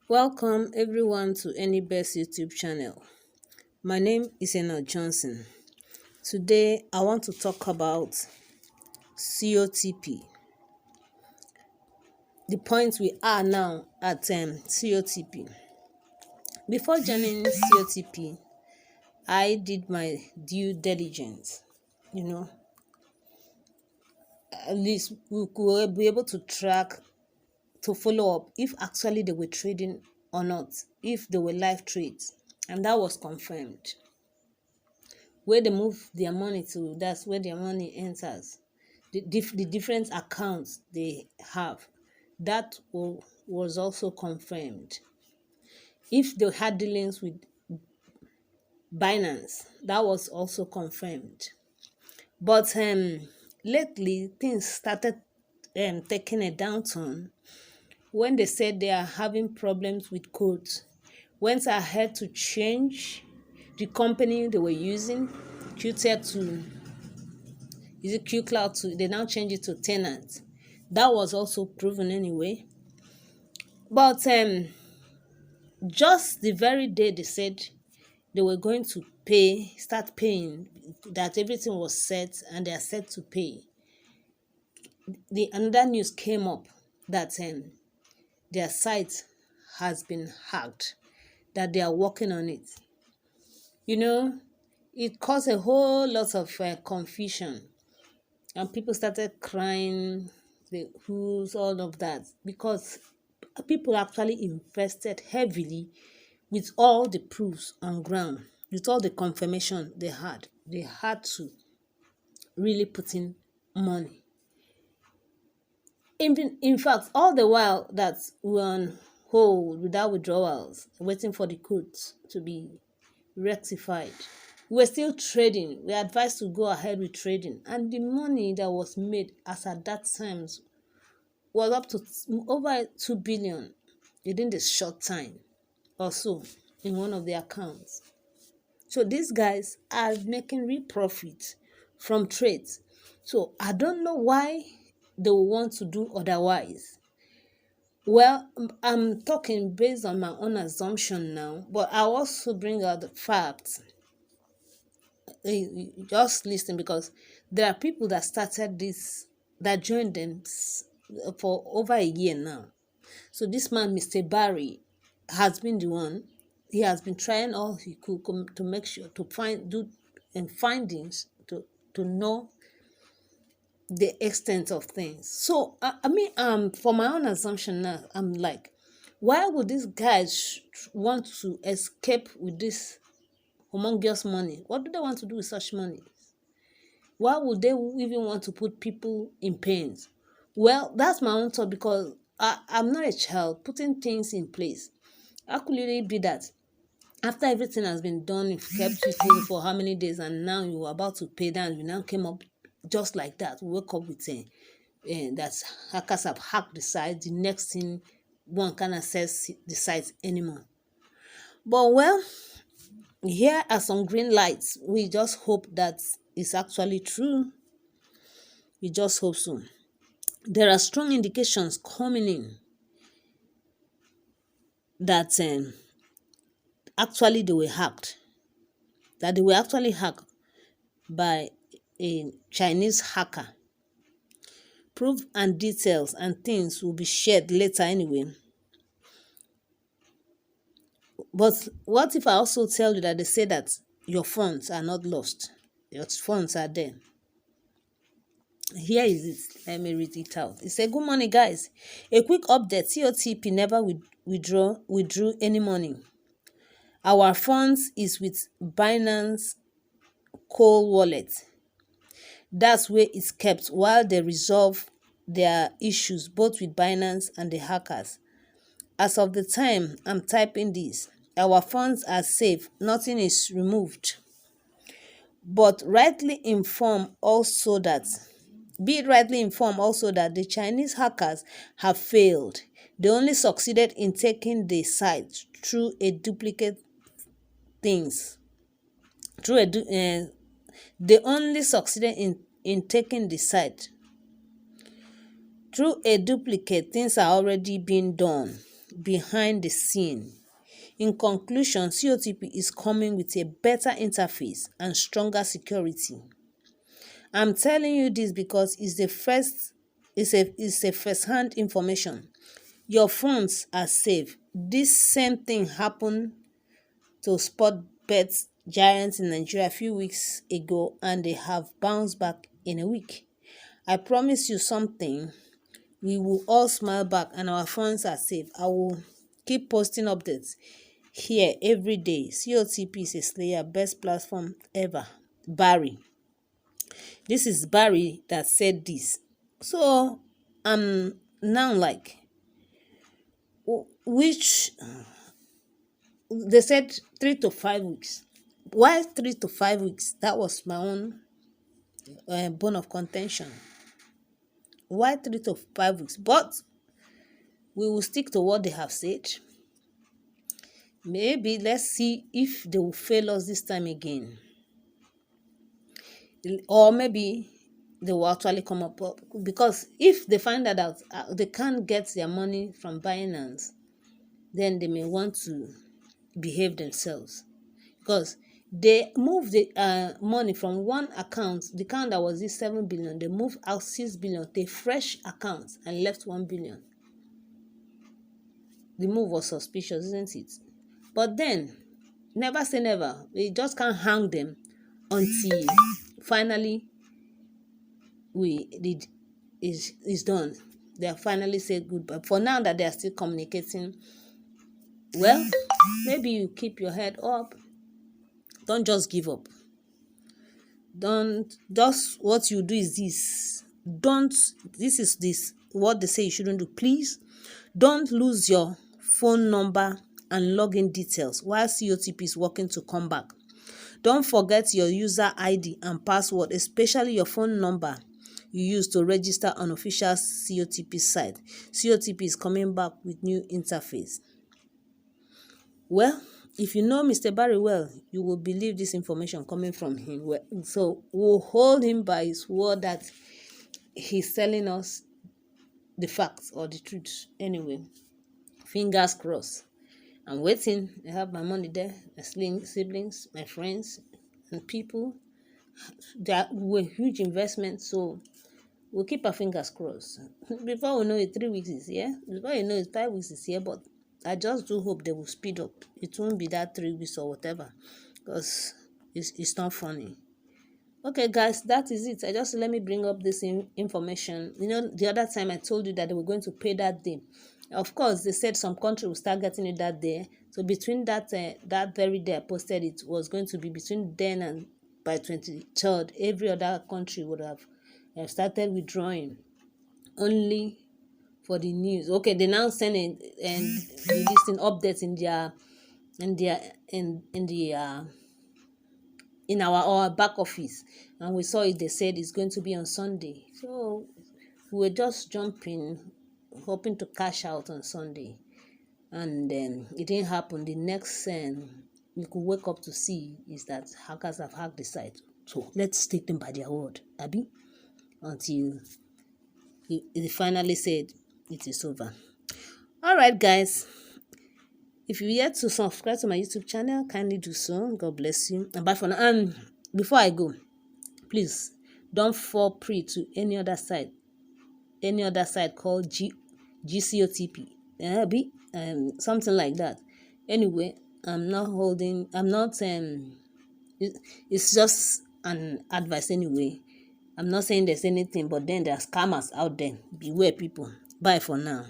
Welcome everyone to Any Best YouTube channel. My name is Ena Johnson. Today I want to talk about COTP. The point we are now at COTP. Before joining COTP, I did my due diligence. At least we could be able to track, to follow up if actually they were trading or not, if they were live trades, and that was confirmed. Where they move their money to, that's where their money enters. The different accounts they have, that was also confirmed. If they had dealings with Binance, that was also confirmed. But lately things started taking a downturn when they said they are having problems with codes. Went ahead to change the company they were using, QTech to, is it QCloud to, they now change it to Tenant. That was also proven anyway. But just the very day they said they were going to start paying, that everything was set and they are set to pay, another news came up that their site has been hacked, that they are working on it. It caused a whole lot of confusion, and people started crying, who's all of that, because people actually invested heavily with all the proofs on ground, with all the confirmation they had. They had to really put in money. In fact, all the while that we were on hold without withdrawals, waiting for the codes to be rectified, we're still trading. We're advised to go ahead with trading, and the money that was made as at that time was up to over 2 billion within the short time or so in one of the accounts. So these guys are making real profit from trades. So I don't know why they will want to do otherwise. Well, I'm talking based on my own assumption now, but I also bring out the facts. Just listen, because there are people that started this, that joined them for over a year now. So this man, Mr. Barry, has been the one. He has been trying all he could to make sure to do findings to know the extent of things. So for my own assumption now, I'm like, why would these guys want to escape with this humongous money? What do they want to do with such money? Why would they even want to put people in pains? Well, that's my own thought, because I'm not a child. Putting things in place, how could it be that after everything has been done, you've kept you for how many days, and now you were about to pay down, you now came up just like that? We woke up with that hackers have hacked the site. The next thing, one can't access the site anymore. But well, here are some green lights. We just hope that it's actually true. We just hope so. There are strong indications coming in that actually they were hacked. That they were actually hacked by a Chinese hacker. Proof and details and things will be shared later anyway. But what if I also tell you that they say that your funds are not lost? Your funds are there. Here is it. Let me read it out. It said, "Good morning, guys. A quick update. COTP never withdrew any money. Our funds is with Binance Cold Wallet. That's where it's kept while they resolve their issues both with Binance and the hackers. As of the time I'm typing this, our funds are safe. Nothing is removed. But rightly informed also that the Chinese hackers have failed. They only succeeded in taking the site through a duplicate things. They only succeeded in taking the site through a duplicate. Things are already being done. behind the scene. In conclusion, COTP is coming with a better interface and stronger security. I'm telling you this because it's a first-hand information. Your funds are safe. This same thing happened to sport bet giants in Nigeria a few weeks ago, and they have bounced back in a week. I promise you something, we will all smile back and our funds are safe. I will keep posting updates here every day. COTP is a slayer, best platform ever. Barry. This is Barry that said this. So I'm now like, which they said 3 to 5 weeks. Why 3 to 5 weeks? That was my own bone of contention. Why 3 to 5 weeks? But we will stick to what they have said. Maybe let's see if they will fail us this time again. Or maybe they will actually come up, because if they find that out, they can't get their money from Binance, then they may want to behave themselves, because they moved the money from one account, the account that was this 7 billion, they moved out 6 billion to a fresh account and left 1 billion. The move was suspicious, isn't it? But then, never say never. We just can't hang them until finally is done. They have finally said goodbye. For now that they are still communicating, well, maybe you keep your head up. Don't just give up. Don't just, what you do is this. What they say you shouldn't do. Please don't lose your phone number and login details while COTP is working to come back. Don't forget your user ID and password, especially your phone number you use to register on official COTP site. COTP is coming back with new interface. Well, if you know Mr. Barry well, you will believe this information coming from him. Well, so we'll hold him by his word that he's telling us the facts or the truth. Anyway, fingers crossed. I'm waiting. I have my money there, my siblings, my friends, and people. That were huge investments, so we'll keep our fingers crossed. Before we know it, 3 weeks is here. Before you know it, 5 weeks is here. But I just do hope they will speed up. It won't be that 3 weeks or whatever, because it's not funny. Okay, guys, that is it. Let me bring up this information. You know, the other time I told you that they were going to pay that day. Of course, they said some country will start getting it that day. So between that very day I posted, it was going to be between then and by 23rd, every other country would have started withdrawing. Only for the news. Okay, they now send releasing updates in our back office, and we saw it. They said it's going to be on Sunday, so we were just jumping, hoping to cash out on Sunday, and then it didn't happen. The next we could wake up to see is that hackers have hacked the site. So let's take them by their word, Abby, until they finally said it is over. All right, guys. If you're yet to subscribe to my YouTube channel, kindly do so. God bless you. And bye for now. And before I go, please don't fall prey to any other site called GCOTP. Something like that. Anyway, it's just an advice anyway. I'm not saying there's anything, but then there are scammers out there. Beware, people. Bye for now.